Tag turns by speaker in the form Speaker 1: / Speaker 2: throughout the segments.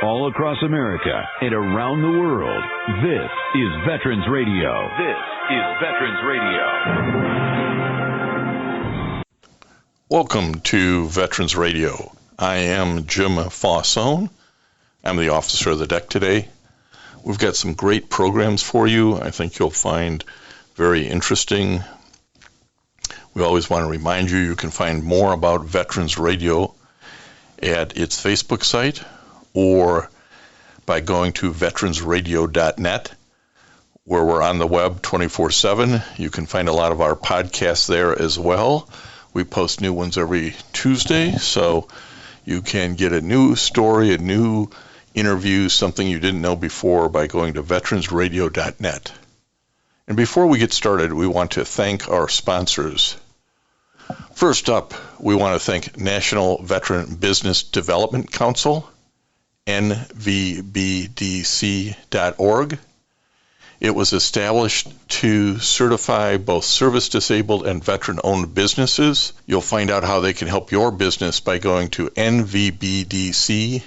Speaker 1: all across America and around the world. This is Veterans Radio. This is Veterans Radio.
Speaker 2: Welcome to Veterans Radio. I am Jim Fausone. I'm the officer of the deck today. We've got some great programs for you. I think you'll find very interesting. We always want to remind you can find more about Veterans Radio at its Facebook site or by going to veteransradio.net, where we're on the web 24/7. You can find a lot of our podcasts there as well. We post new ones every Tuesday, so you can get a new story, a new interview, something you didn't know before by going to veteransradio.net. And before we get started, we want to thank our sponsors. First up, we want to thank National Veteran Business Development Council, nvbdc.org. It was established to certify both service-disabled and veteran-owned businesses. You'll find out how they can help your business by going to nvbdc.org.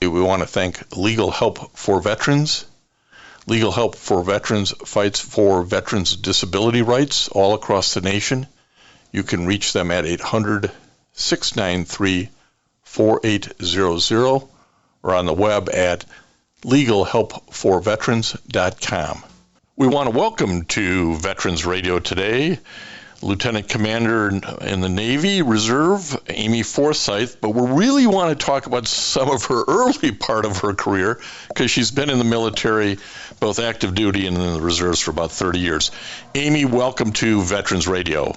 Speaker 2: We want to thank Legal Help for Veterans. Legal Help for Veterans fights for veterans' disability rights all across the nation. You can reach them at 800-693-4800 or on the web at legalhelpforveterans.com. We want to welcome to Veterans Radio today Lieutenant Commander in the Navy Reserve, Amy Forsythe, but we really want to talk about some of her early part of her career because she's been in the military, both active duty and in the reserves for about 30 years. Amy, welcome to Veterans Radio.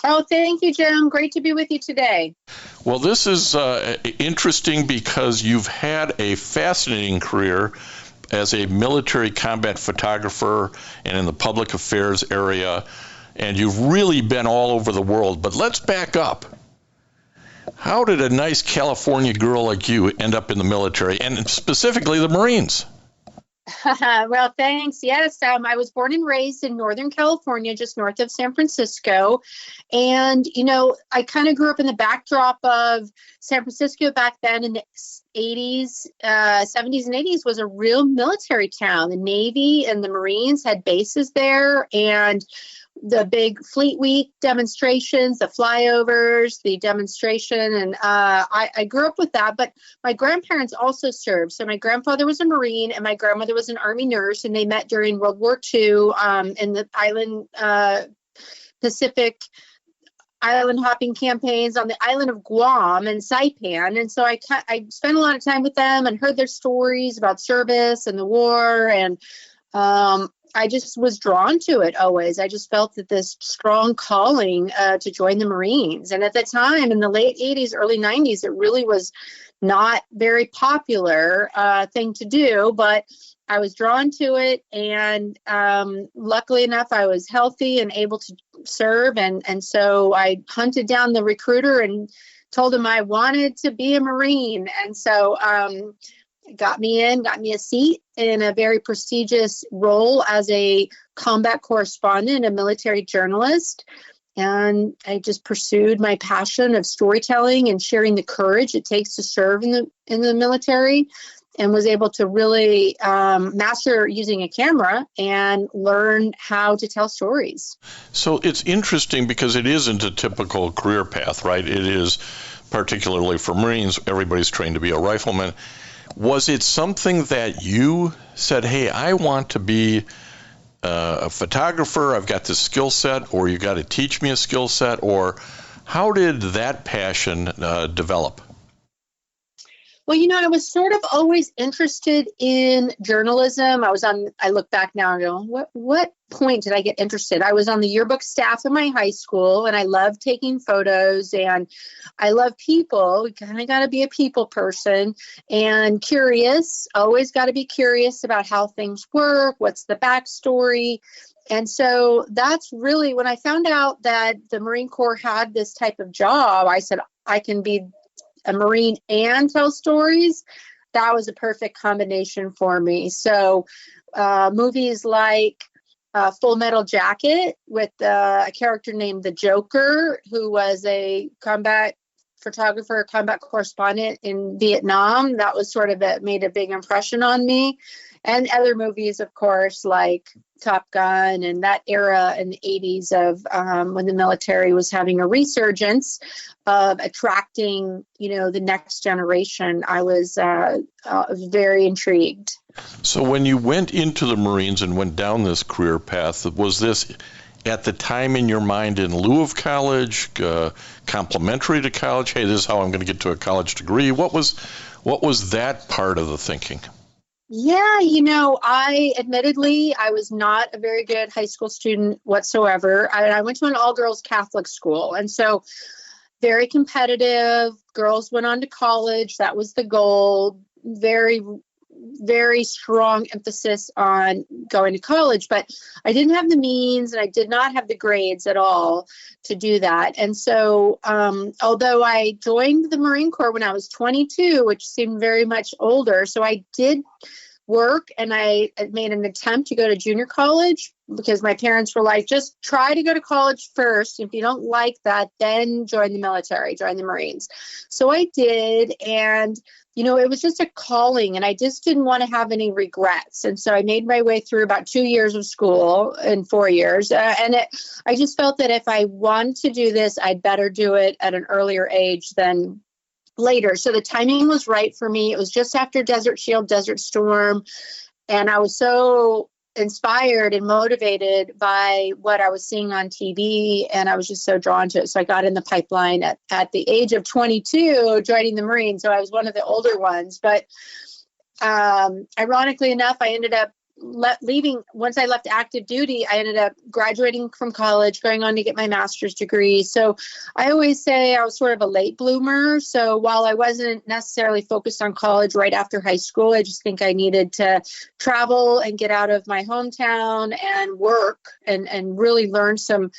Speaker 3: Oh, thank you, Jim. Great to be with you today.
Speaker 2: Well, this is interesting because you've had a fascinating career as a military combat photographer and in the public affairs area, and you've really been all over the world. But let's back up. How did a nice California girl like you end up in the military, and specifically the Marines?
Speaker 3: Well, thanks. Yes, I was born and raised in Northern California, just north of San Francisco. And, I kind of grew up in the backdrop of San Francisco back then in the 80s, 70s and 80s was a real military town. The Navy and the Marines had bases there, and the big Fleet Week demonstrations, the flyovers, the demonstration. And I grew up with that, but my grandparents also served. So my grandfather was a Marine and my grandmother was an Army nurse, and they met during World War II in the island Pacific island hopping campaigns on the island of Guam and Saipan. And so I spent a lot of time with them and heard their stories about service and the war. And I just was drawn to it always. I just felt that this strong calling to join the Marines. And at the time, in the late 80s, early 90s, it really was not very popular thing to do, but I was drawn to it. And luckily enough, I was healthy and able to serve. And so I hunted down the recruiter and told him I wanted to be a Marine. And so got me a seat in a very prestigious role as a combat correspondent, a military journalist. And I just pursued my passion of storytelling and sharing the courage it takes to serve in the military, and was able to really master using a camera and learn how to tell stories.
Speaker 2: So it's interesting because it isn't a typical career path, right? It is, particularly for Marines, everybody's trained to be a rifleman. Was it something that you said, hey, I want to be a photographer, I've got this skill set, or you got to teach me a skill set, or how did that passion develop?
Speaker 3: Well, I was sort of always interested in journalism. I look back now and go, what point did I get interested? I was on the yearbook staff in my high school, and I loved taking photos, and I love people. We kind of got to be a people person and curious, always got to be curious about how things work, what's the backstory. And so that's really when I found out that the Marine Corps had this type of job, I said, I can be a Marine and tell stories. That was a perfect combination for me. So movies like Full Metal Jacket with a character named the Joker, who was a combat photographer, combat correspondent in Vietnam. That was sort of made a big impression on me. And other movies, of course, like Top Gun and that era in the 80s of when the military was having a resurgence of attracting, the next generation. I was very intrigued.
Speaker 2: So when you went into the Marines and went down this career path, was this at the time in your mind in lieu of college, complementary to college? Hey, this is how I'm going to get to a college degree. What was that part of the thinking?
Speaker 3: Yeah, I was not a very good high school student whatsoever. I went to an all-girls Catholic school, and so very competitive. Girls went on to college. That was the goal. Very, very strong emphasis on going to college, but I didn't have the means and I did not have the grades at all to do that. And so, although I joined the Marine Corps when I was 22, which seemed very much older, so I did work and I made an attempt to go to junior college because my parents were like, just try to go to college first. If you don't like that, then join the military, join the Marines. So I did. And it was just a calling and I just didn't want to have any regrets. And so I made my way through about 2 years of school in 4 years. I just felt that if I wanted to do this, I'd better do it at an earlier age than later. So the timing was right for me. It was just after Desert Shield, Desert Storm. And I was so inspired and motivated by what I was seeing on TV, and I was just so drawn to it. So I got in the pipeline at the age of 22, joining the Marines. So I was one of the older ones. But ironically enough, I ended up leaving. Once I left active duty, I ended up graduating from college, going on to get my master's degree. So I always say I was sort of a late bloomer. So while I wasn't necessarily focused on college right after high school, I just think I needed to travel and get out of my hometown and work and really learn some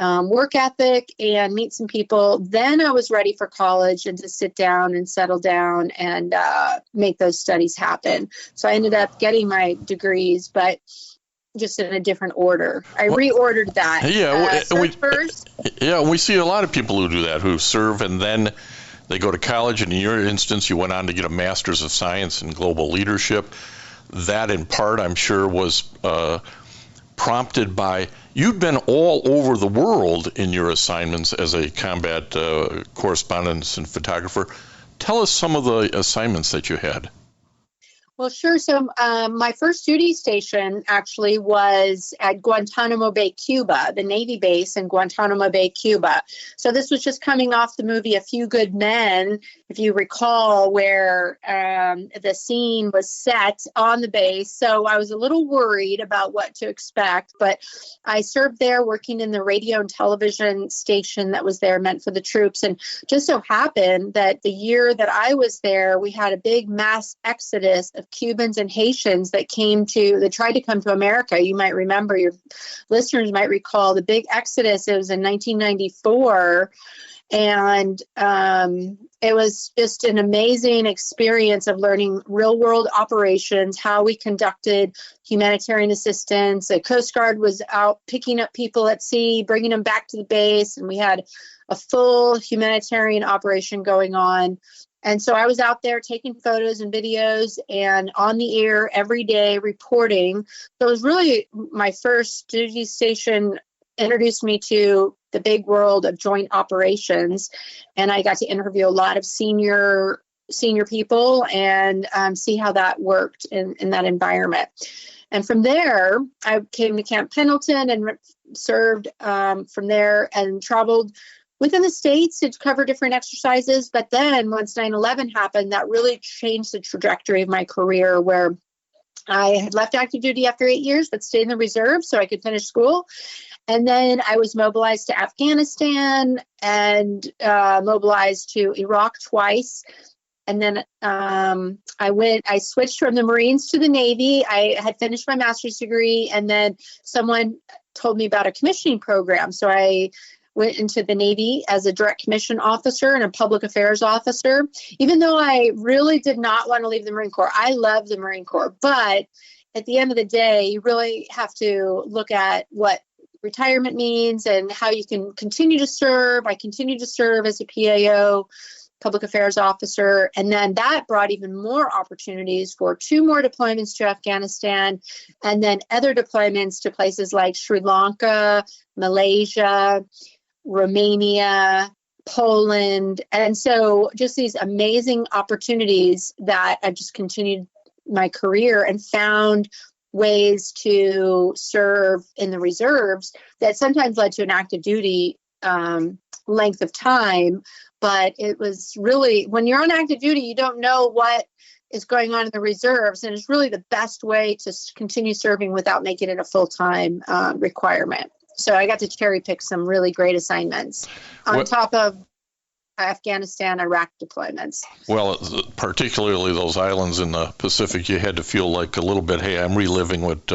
Speaker 3: work ethic and meet some people. Then I was ready for college and to sit down and settle down and make those studies happen. So I ended up getting my degrees, but just in a different order. I reordered that.
Speaker 2: We see a lot of people who do that, who serve and then they go to college. And in your instance, you went on to get a Master's of Science in Global Leadership. That in part, I'm sure, was prompted by you'd been all over the world in your assignments as a combat correspondent and photographer. Tell us some of the assignments that you had.
Speaker 3: Well, sure. So my first duty station actually was at Guantanamo Bay, Cuba, the Navy base in Guantanamo Bay, Cuba. So this was just coming off the movie A Few Good Men, if you recall, where the scene was set on the base. So I was a little worried about what to expect, but I served there working in the radio and television station that was there meant for the troops. And just so happened that the year that I was there, we had a big mass exodus of Cubans and Haitians that tried to come to America. You might remember, your listeners might recall the big exodus. It was in 1994. And it was just an amazing experience of learning real world operations, how we conducted humanitarian assistance. The Coast Guard was out picking up people at sea, bringing them back to the base. And we had a full humanitarian operation going on. And so I was out there taking photos and videos and on the air every day reporting. So it was really my first duty station, introduced me to the big world of joint operations. And I got to interview a lot of senior people and see how that worked in that environment. And from there, I came to Camp Pendleton and served from there and traveled within the States to cover different exercises. But then once 9/11 happened, that really changed the trajectory of my career, where I had left active duty after 8 years, but stayed in the reserve so I could finish school. And then I was mobilized to Afghanistan and mobilized to Iraq twice. And then I switched from the Marines to the Navy. I had finished my master's degree, and then someone told me about a commissioning program. So I went into the Navy as a direct commission officer and a public affairs officer, even though I really did not want to leave the Marine Corps. I love the Marine Corps, but at the end of the day, you really have to look at what retirement means and how you can continue to serve. I continued to serve as a PAO, public affairs officer. And then that brought even more opportunities for 2 more deployments to Afghanistan, and then other deployments to places like Sri Lanka, Malaysia, Romania, Poland. And so just these amazing opportunities that I just continued my career and found ways to serve in the reserves that sometimes led to an active duty length of time. But it was really, when you're on active duty, you don't know what is going on in the reserves. And it's really the best way to continue serving without making it a full-time requirement. So I got to cherry pick some really great assignments on top of Afghanistan, Iraq deployments.
Speaker 2: Well, particularly those islands in the Pacific, you had to feel like a little bit, hey, I'm reliving what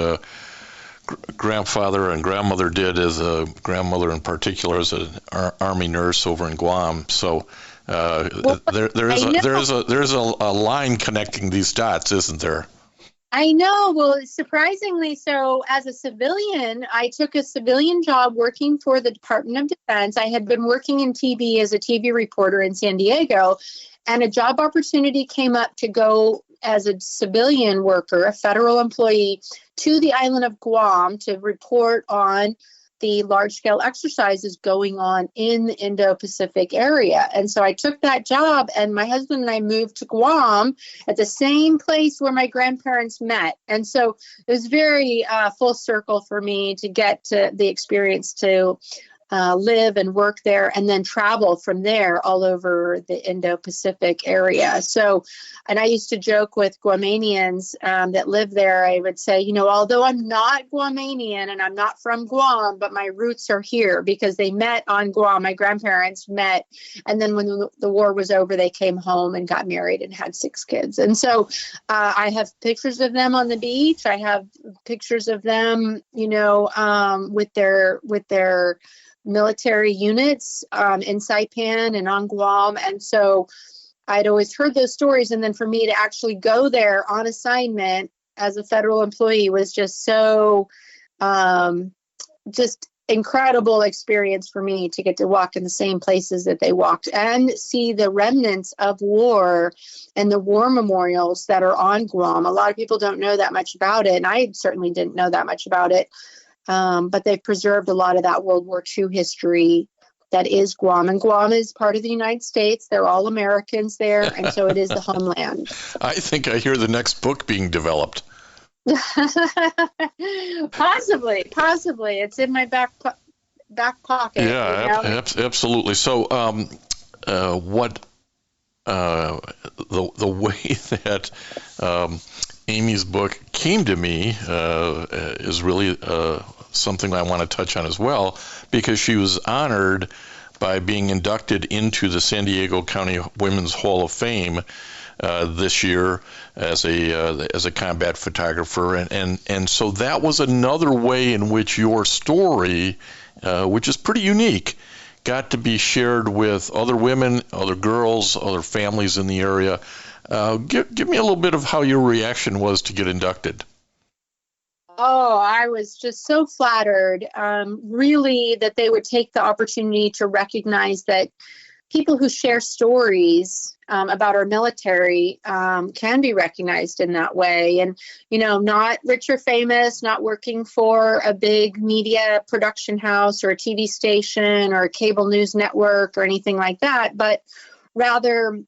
Speaker 2: grandfather and grandmother did, as a grandmother in particular as an Army nurse over in Guam. So there's a line connecting these dots, isn't there?
Speaker 3: I know. Well, surprisingly so, as a civilian, I took a civilian job working for the Department of Defense. I had been working in TV as a TV reporter in San Diego, and a job opportunity came up to go as a civilian worker, a federal employee, to the island of Guam to report on the large-scale exercises going on in the Indo-Pacific area. And so I took that job, and my husband and I moved to Guam at the same place where my grandparents met. And so it was very full circle for me to get to the experience to live and work there, and then travel from there all over the Indo-Pacific area. So, and I used to joke with Guamanians that live there. I would say, you know, although I'm not Guamanian and I'm not from Guam, but my roots are here, because they met on Guam. My grandparents met, and then when the war was over, they came home and got married and had 6 kids. And so I have pictures of them on the beach. I have pictures of them, you know, with their military units in Saipan and on Guam. And so I'd always heard those stories. And then for me to actually go there on assignment as a federal employee was just so just incredible experience for me to get to walk in the same places that they walked and see the remnants of war and the war memorials that are on Guam. A lot of people don't know that much about it, and I certainly didn't know that much about it. But they've preserved a lot of that World War II history that is Guam. And Guam is part of the United States. They're all Americans there, and so it is the homeland.
Speaker 2: I think I hear the next book being developed.
Speaker 3: Possibly. It's in my back pocket.
Speaker 2: Yeah, you know? Absolutely. So what the way that Amy's book came to me is really something I want to touch on as well, because she was honored by being inducted into the San Diego County Women's Hall of Fame this year as a combat photographer, and so that was another way in which your story, which is pretty unique, got to be shared with other women, other girls, other families in the area. Give me a little bit of how your reaction was to get inducted.
Speaker 3: Oh, I was just so flattered, really, that they would take the opportunity to recognize that people who share stories about our military can be recognized in that way. And, you know, not rich or famous, not working for a big media production house or a TV station or a cable news network or anything like that, but rather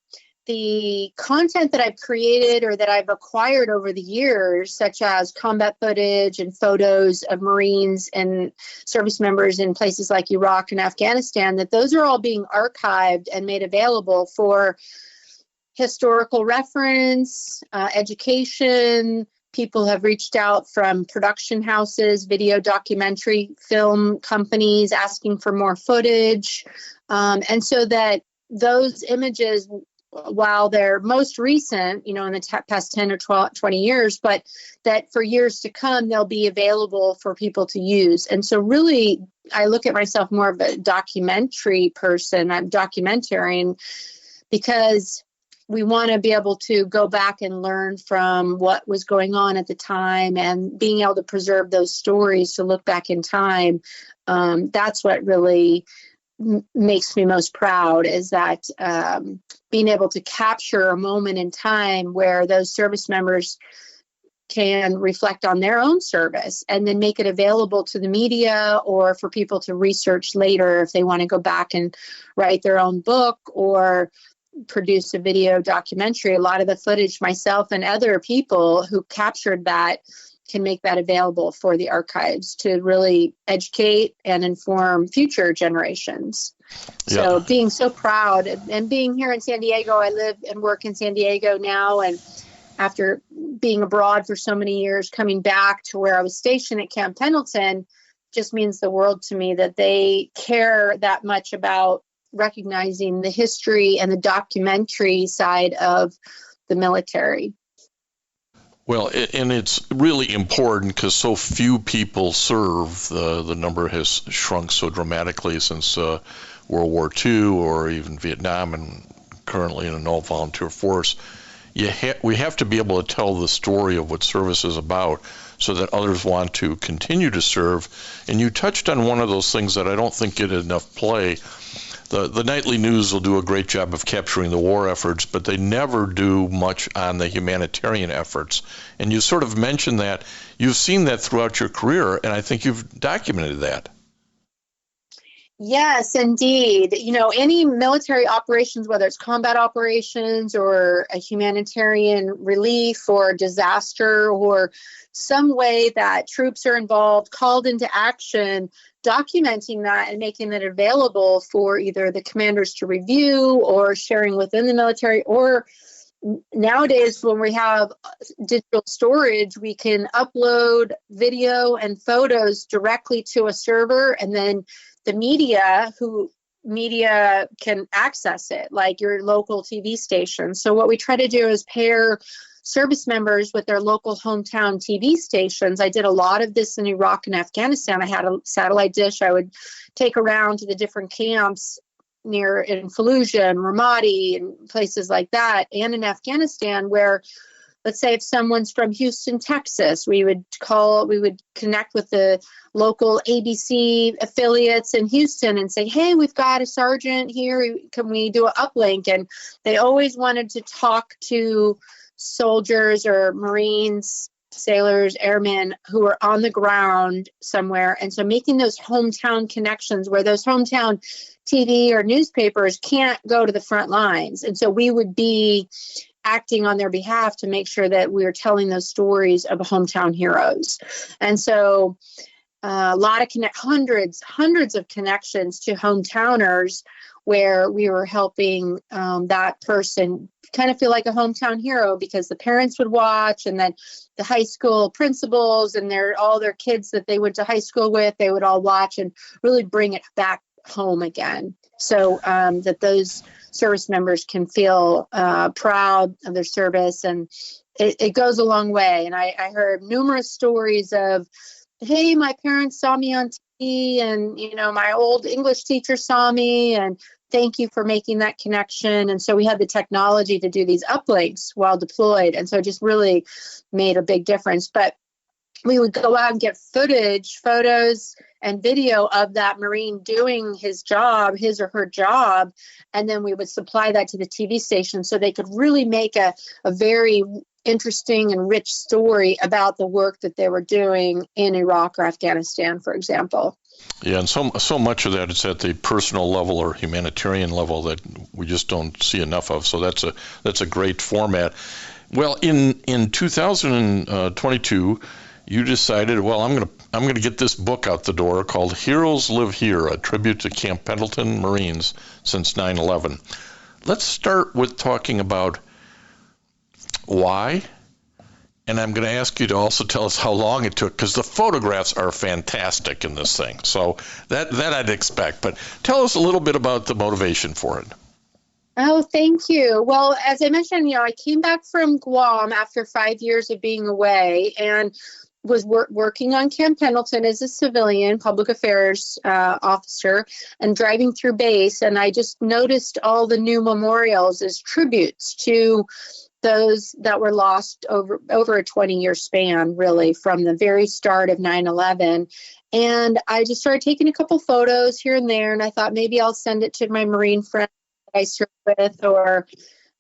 Speaker 3: the content that I've created or that I've acquired over the years, such as combat footage and photos of Marines and service members in places like Iraq and Afghanistan, that those are all being archived and made available for historical reference, education. People have reached out from production houses, video documentary film companies asking for more footage. And so that those images, while they're most recent, you know, in the past 10 or 20 years, but that for years to come, they'll be available for people to use. And so really, I look at myself more of a documentary person. I'm documentarian because we want to be able to go back and learn from what was going on at the time, and being able to preserve those stories to look back in time. That's what really makes me most proud, is that being able to capture a moment in time where those service members can reflect on their own service and then make it available to the media, or for people to research later if they want to go back and write their own book or produce a video documentary. A lot of the footage, myself and other people who captured that, can make that available for the archives to really educate and inform future generations. Yeah. So being so proud, and being here in San Diego, I live and work in San Diego now, and after being abroad for so many years, coming back to where I was stationed at Camp Pendleton just means the world to me, that they care that much about recognizing the history and the documentary side of the military.
Speaker 2: Well, and it's really important because so few people serve. The number has shrunk so dramatically since World War II or even Vietnam, and currently in an all-volunteer force. We have to be able to tell the story of what service is about so that others want to continue to serve. And you touched on one of those things that I don't think get enough play. The nightly news will do a great job of capturing the war efforts, but they never do much on the humanitarian efforts. And you sort of mentioned that. You've seen that throughout your career, and I think you've documented that.
Speaker 3: Yes, indeed. You know, any military operations, whether it's combat operations or a humanitarian relief or disaster or some way that troops are involved, called into action, documenting that and making it available for either the commanders to review or sharing within the military, or nowadays when we have digital storage, we can upload video and photos directly to a server, and then the media can access it, like your local TV station. So what we try to do is pair service members with their local hometown TV stations. I did a lot of this in Iraq and Afghanistan. I had a satellite dish I would take around to the different camps near in Fallujah and Ramadi and places like that, and in Afghanistan, where, let's say if someone's from Houston, Texas, we would connect with the local ABC affiliates in Houston and say, hey, we've got a sergeant here, can we do an uplink? And they always wanted to talk to soldiers or Marines, sailors, airmen who are on the ground somewhere. And so making those hometown connections where those hometown TV or newspapers can't go to the front lines. And so we would be acting on their behalf to make sure that we are telling those stories of hometown heroes. And so a lot of hundreds of connections to hometowners where we were helping that person kind of feel like a hometown hero, because the parents would watch, and then the high school principals and all their kids that they went to high school with, they would all watch and really bring it back home again, so that those service members can feel proud of their service. And it goes a long way. And I heard numerous stories of, hey, my parents saw me on TV, and my old English teacher saw me, and thank you for making that connection. And so we had the technology to do these uplinks while deployed, and so it just really made a big difference. But we would go out and get photos and video of that Marine doing his or her job, and then we would supply that to the TV station so they could really make a very interesting and rich story about the work that they were doing in Iraq or Afghanistan, for example.
Speaker 2: Yeah, and so much of that is at the personal level or humanitarian level that we just don't see enough of. So that's a great format. Well, in 2022, you decided, well, I'm going to get this book out the door called Heroes Live Here, a tribute to Camp Pendleton Marines since 9/11. Let's start with talking about why, and I'm going to ask you to also tell us how long it took, because the photographs are fantastic in this thing. So that I'd expect, but tell us a little bit about the motivation for it.
Speaker 3: Oh, thank you. Well, as I mentioned, I came back from Guam after 5 years of being away, and was working on Camp Pendleton as a civilian public affairs officer and driving through base. And I just noticed all the new memorials as tributes to those that were lost over a 20-year span, really, from the very start of 9/11. And I just started taking a couple photos here and there. And I thought maybe I'll send it to my Marine friends that I serve with, or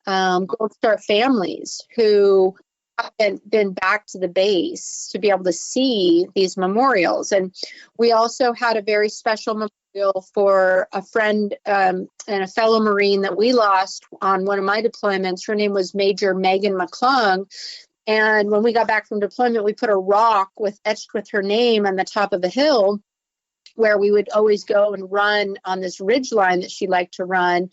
Speaker 3: Gold Star families who haven't been back to the base to be able to see these memorials. And we also had a very special memorial for a friend and a fellow Marine that we lost on one of my deployments. Her name was Major Megan McClung. And when we got back from deployment, we put a rock etched with her name on the top of a hill where we would always go and run on this ridge line that she liked to run.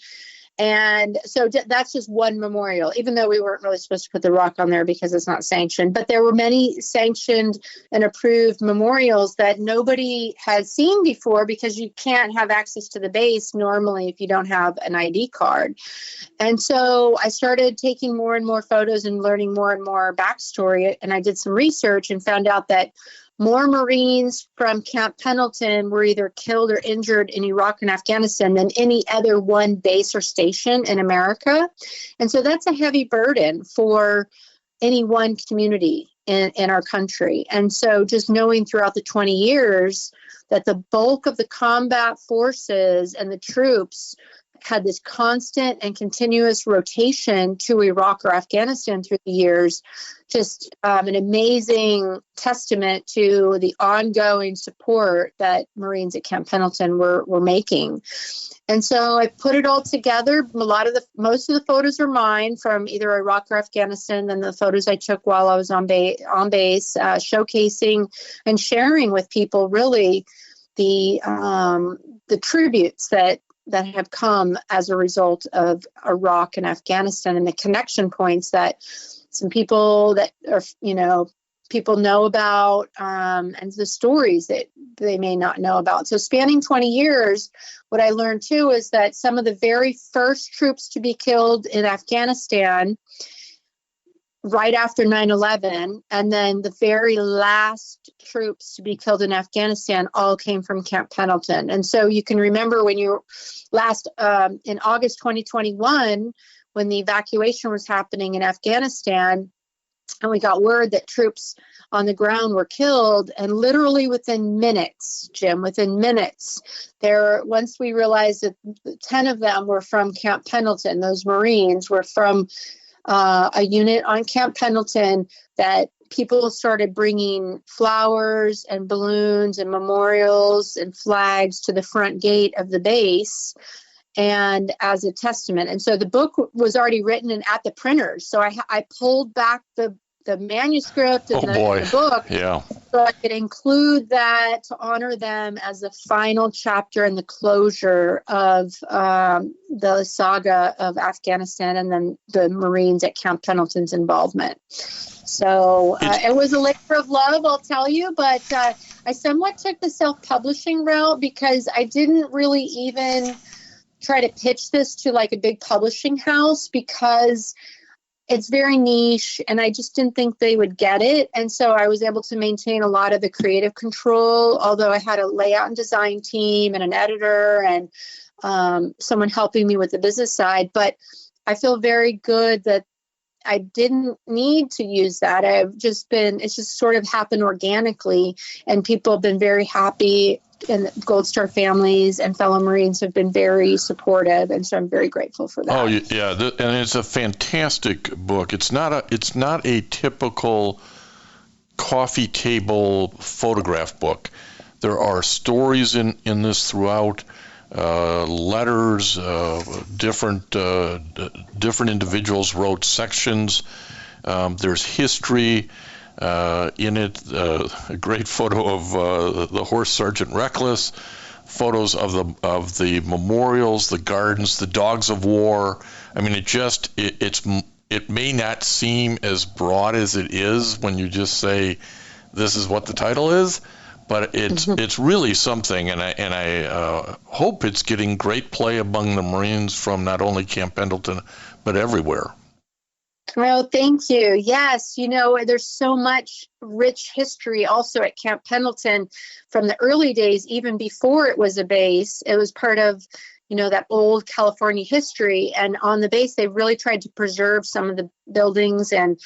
Speaker 3: And so that's just one memorial, even though we weren't really supposed to put the rock on there because it's not sanctioned. But there were many sanctioned and approved memorials that nobody had seen before, because you can't have access to the base normally if you don't have an ID card. And so I started taking more and more photos and learning more and more backstory. And I did some research and found out that more Marines from Camp Pendleton were either killed or injured in Iraq and Afghanistan than any other one base or station in America. And so that's a heavy burden for any one community in our country. And so just knowing throughout the 20 years that the bulk of the combat forces and the troops had this constant and continuous rotation to Iraq or Afghanistan through the years, just an amazing testament to the ongoing support that Marines at Camp Pendleton were making. And so I put it all together. Most of the photos are mine from either Iraq or Afghanistan, and the photos I took while I was on base, showcasing and sharing with people really the tributes that have come as a result of Iraq and Afghanistan, and the connection points that some people that are, people know about, and the stories that they may not know about. So spanning 20 years, what I learned too is that some of the very first troops to be killed in Afghanistan right after 9/11, and then the very last troops to be killed in Afghanistan all came from Camp Pendleton. And so you can remember when you last, in August 2021, when the evacuation was happening in Afghanistan, and we got word that troops on the ground were killed, and literally within minutes, Jim, once we realized that 10 of them were from Camp Pendleton, those Marines were from a unit on Camp Pendleton, that people started bringing flowers and balloons and memorials and flags to the front gate of the base, and as a testament. And so the book was already written and at the printers. So I pulled back the manuscript and the book, so I could include that to honor them as the final chapter and the closure of the saga of Afghanistan, and then the Marines at Camp Pendleton's involvement. So it was a labor of love, I'll tell you, but I somewhat took the self-publishing route, because I didn't really even try to pitch this to like a big publishing house, because it's very niche and I just didn't think they would get it. And so I was able to maintain a lot of the creative control, although I had a layout and design team and an editor and someone helping me with the business side. But I feel very good that I didn't need to use that. It's just sort of happened organically, and people have been very happy, and Gold Star families and fellow Marines have been very supportive, and so I'm very grateful for that.
Speaker 2: Oh yeah, and it's a fantastic book. It's not a typical coffee table photograph book. There are stories in this throughout. Letters, different individuals wrote sections. There's history in it. A great photo of the Horse Sergeant Reckless. Photos of the memorials, the gardens, the dogs of war. I mean, it may not seem as broad as it is when you just say this is what the title is. But it's really something, and I hope it's getting great play among the Marines from not only Camp Pendleton, but everywhere.
Speaker 3: Well, thank you. Yes, there's so much rich history also at Camp Pendleton from the early days, even before it was a base. It was part of, that old California history. And on the base, they really tried to preserve some of the buildings and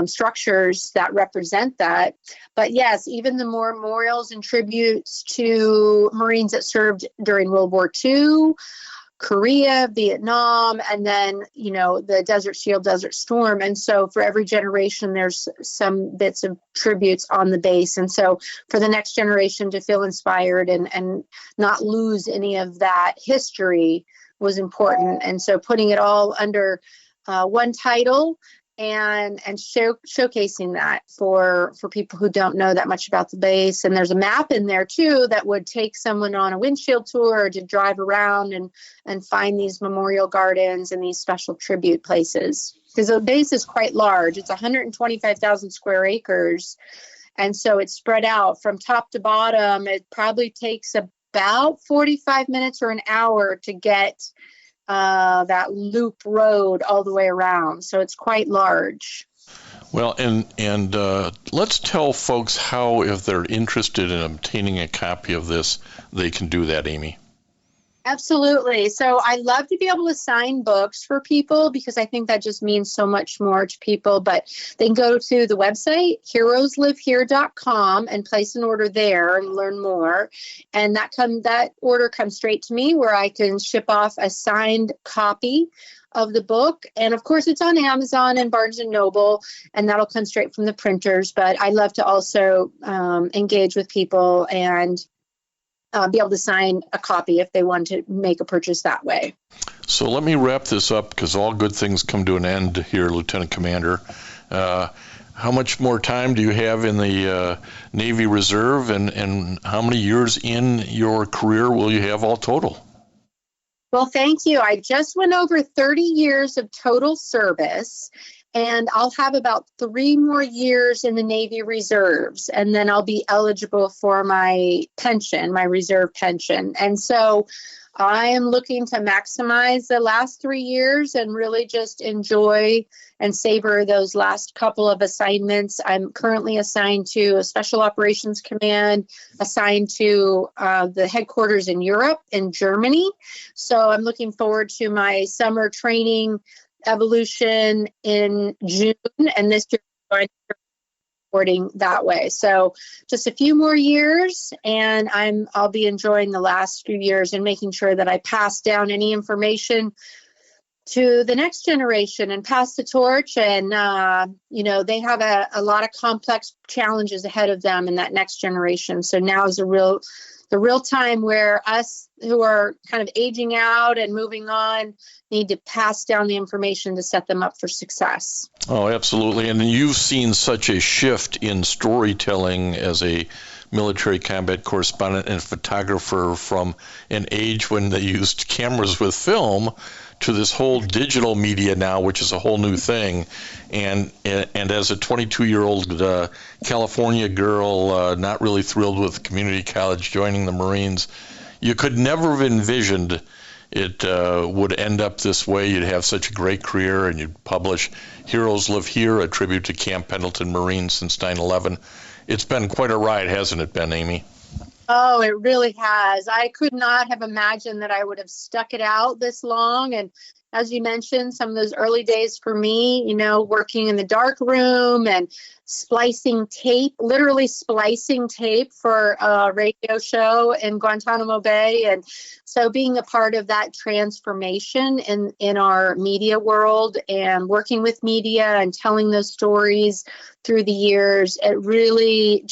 Speaker 3: structures that represent that. But yes, even the memorials and tributes to Marines that served during World War II, Korea, Vietnam, and then, the Desert Shield, Desert Storm. And so for every generation, there's some bits of tributes on the base. And so for the next generation to feel inspired and not lose any of that history was important. And so putting it all under one title and showcasing that for people who don't know that much about the base. And there's a map in there too that would take someone on a windshield tour to drive around and find these memorial gardens and these special tribute places. Because the base is quite large. It's 125,000 square acres. And so it's spread out from top to bottom. It probably takes about 45 minutes or an hour to get that loop road all the way around. So it's quite large.
Speaker 2: Well, and let's tell folks how, if they're interested in obtaining a copy of this, they can do that, Amy.
Speaker 3: Absolutely. So I love to be able to sign books for people because I think that just means so much more to people. But they can go to the website, heroeslivehere.com, and place an order there and learn more. And that order comes straight to me where I can ship off a signed copy of the book. And of course, it's on Amazon and Barnes and Noble, and that'll come straight from the printers. But I love to also engage with people and be able to sign a copy if they want to make a purchase that way.
Speaker 2: So let me wrap this up, because all good things come to an end here, Lieutenant Commander. How much more time do you have in the Navy Reserve, and how many years in your career will you have all total?
Speaker 3: Well, thank you. I just went over 30 years of total service, and I'll have about 3 more years in the Navy Reserves, and then I'll be eligible for my pension, my reserve pension. And so I am looking to maximize the last 3 years and really just enjoy and savor those last couple of assignments. I'm currently assigned to a Special Operations Command, assigned to the headquarters in Europe, in Germany. So I'm looking forward to my summer training evolution in June, and this year I'm reporting that way. So just a few more years, and I'll be enjoying the last few years and making sure that I pass down any information to the next generation and pass the torch. And they have a lot of complex challenges ahead of them in that next generation. So now is the real time where us who are kind of aging out and moving on need to pass down the information to set them up for success.
Speaker 2: Oh, absolutely. And you've seen such a shift in storytelling as a military combat correspondent and photographer from an age when they used cameras with film to this whole digital media now, which is a whole new thing. And as a 22-year-old California girl, not really thrilled with community college, joining the Marines, you could never have envisioned it would end up this way. You'd have such a great career, and you'd publish Heroes Live Here, a tribute to Camp Pendleton Marines since 9/11. It's been quite a ride, hasn't it been, Amy?
Speaker 3: Oh, it really has. I could not have imagined that I would have stuck it out this long. And as you mentioned, some of those early days for me, working in the dark room and splicing tape, literally splicing tape for a radio show in Guantanamo Bay. And so being a part of that transformation in our media world and working with media and telling those stories through the years, it really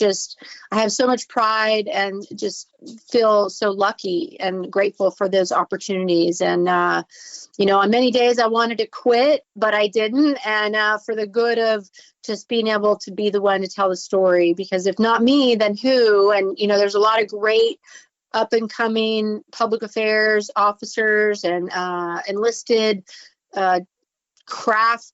Speaker 3: I have so much pride and just feel so lucky and grateful for those opportunities. And, on many days I wanted to quit, but I didn't. And for the good of just being able to be the one to tell the story, because if not me, then who? And, there's a lot of great up and coming public affairs officers and enlisted craft,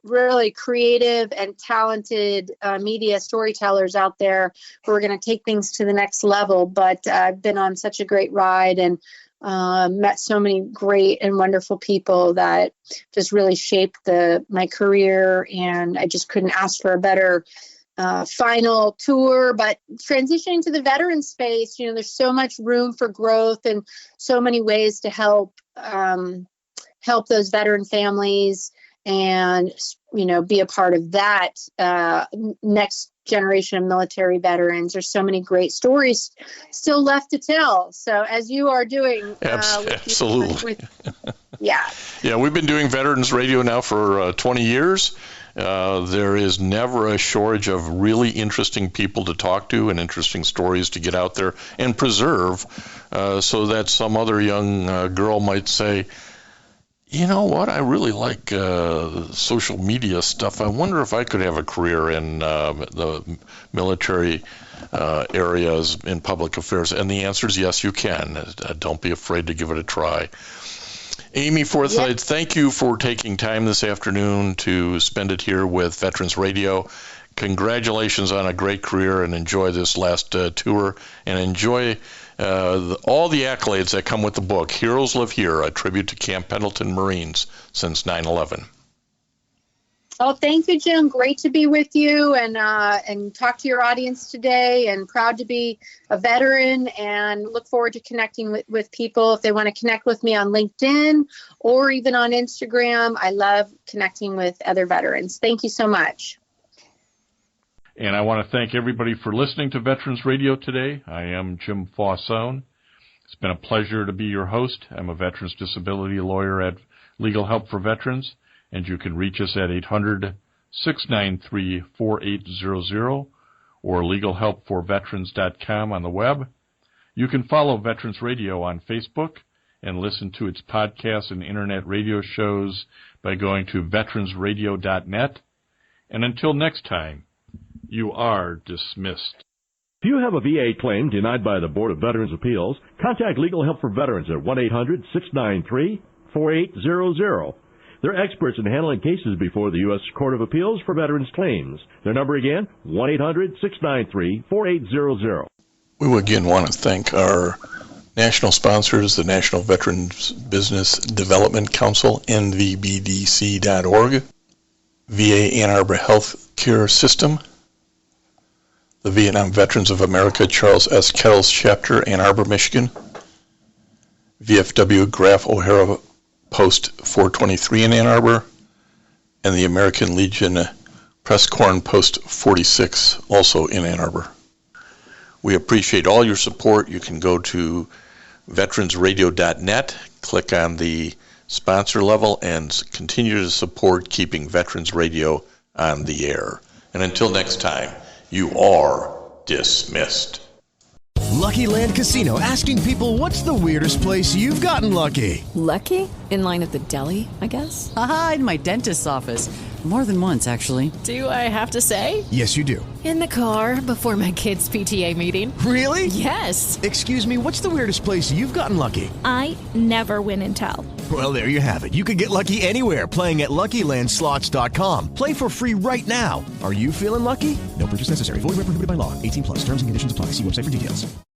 Speaker 3: really creative and talented media storytellers out there who are going to take things to the next level. But I've been on such a great ride, and met so many great and wonderful people that just really shaped my career, and I just couldn't ask for a better final tour. But transitioning to the veteran space, there's so much room for growth and so many ways to help those veteran families and, be a part of that next generation of military veterans. There's so many great stories still left to tell. So as you are doing.
Speaker 2: Absolutely.
Speaker 3: Yeah.
Speaker 2: Yeah, we've been doing Veterans Radio now for 20 years. There is never a shortage of really interesting people to talk to and interesting stories to get out there and preserve, so that some other young girl might say, you know what, I really like social media stuff. I wonder if I could have a career in the military areas in public affairs. And the answer is yes, you can. Don't be afraid to give it a try. Amy Forsythe, Thank you for taking time this afternoon to spend it here with Veterans Radio. Congratulations on a great career, and enjoy this last tour, and enjoy all the accolades that come with the book, Heroes Live Here, a tribute to Camp Pendleton Marines since 9/11.
Speaker 3: Oh, thank you, Jim. Great to be with you and talk to your audience today, and proud to be a veteran, and look forward to connecting with people. If they want to connect with me on LinkedIn or even on Instagram, I love connecting with other veterans. Thank you so much.
Speaker 2: And I want to thank everybody for listening to Veterans Radio today. I am Jim Fausone. It's been a pleasure to be your host. I'm a veterans disability lawyer at Legal Help for Veterans, and you can reach us at 800-693-4800 or legalhelpforveterans.com on the web. You can follow Veterans Radio on Facebook and listen to its podcasts and internet radio shows by going to veteransradio.net. And until next time, you are dismissed.
Speaker 4: If you have a VA claim denied by the Board of Veterans' Appeals, contact Legal Help for Veterans at 1-800-693-4800. They're experts in handling cases before the U.S. Court of Appeals for Veterans Claims. Their number again, 1-800-693-4800.
Speaker 2: We again want to thank our national sponsors, the National Veterans Business Development Council, nvbdc.org, VA Ann Arbor Health Care System, the Vietnam Veterans of America Charles S. Kettles Chapter, Ann Arbor, Michigan, VFW Graf O'Hara Post 423 in Ann Arbor, and the American Legion Press Corn Post 46, also in Ann Arbor. We appreciate all your support. You can go to veteransradio.net, click on the sponsor level, and continue to support keeping Veterans Radio on the air. And until next time, you are dismissed.
Speaker 5: Lucky Land Casino, asking people, what's the weirdest place you've gotten lucky?
Speaker 6: Lucky? In line at the deli, I guess?
Speaker 7: Aha, in my dentist's office. More than once, actually.
Speaker 6: Do I have to say?
Speaker 5: Yes, you do.
Speaker 6: In the car before my kids' PTA meeting.
Speaker 5: Really?
Speaker 6: Yes.
Speaker 5: Excuse me, what's the weirdest place you've gotten lucky?
Speaker 8: I never win and tell.
Speaker 5: Well, there you have it. You can get lucky anywhere, playing at LuckyLandSlots.com. Play for free right now. Are you feeling lucky? No purchase necessary. Void where prohibited by law. 18+. Terms and conditions apply. See website for details.